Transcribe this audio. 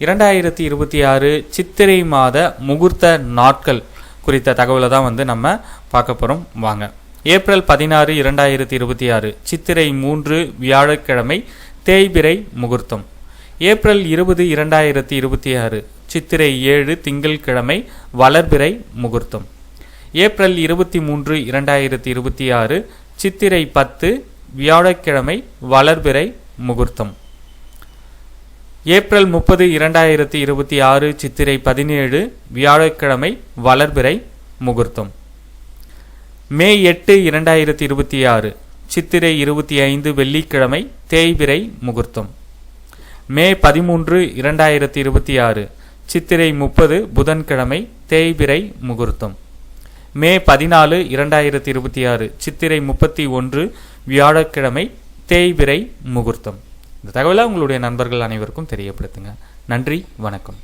2026 சித்திரை மாத முகூர்த்த நாட்கள் குறித்த தகவலை தான் வந்து நம்ம பார்க்க போகிறோம். வாங்க. ஏப்ரல் 16, 2026 சித்திரை 3 வியாழக்கிழமை தேய்பிறை முகூர்த்தம். ஏப்ரல் 20, 2026 சித்திரை 7 திங்கட்கிழமை வளர்பிறை முகூர்த்தம். ஏப்ரல் 23, 2026 சித்திரை 10 வியாழக்கிழமை வளர்பிறை முகூர்த்தம். ஏப்ரல் 30, 2026 சித்திரை 17 வியாழக்கிழமை வளர்பிறை முகூர்த்தம். மே 8, 2026 சித்திரை 25 வெள்ளிக்கிழமை தேய்பிறை முகூர்த்தம். மே 13, 2026 சித்திரை 30 புதன்கிழமை தேய்பிறை முகூர்த்தம். மே 14, 2026 சித்திரை 31 வியாழக்கிழமை தேய்பிறை முகூர்த்தம். இந்த தகவலை உங்களுடைய நண்பர்கள் அனைவருக்கும் தெரியப்படுத்துங்க. நன்றி, வணக்கம்.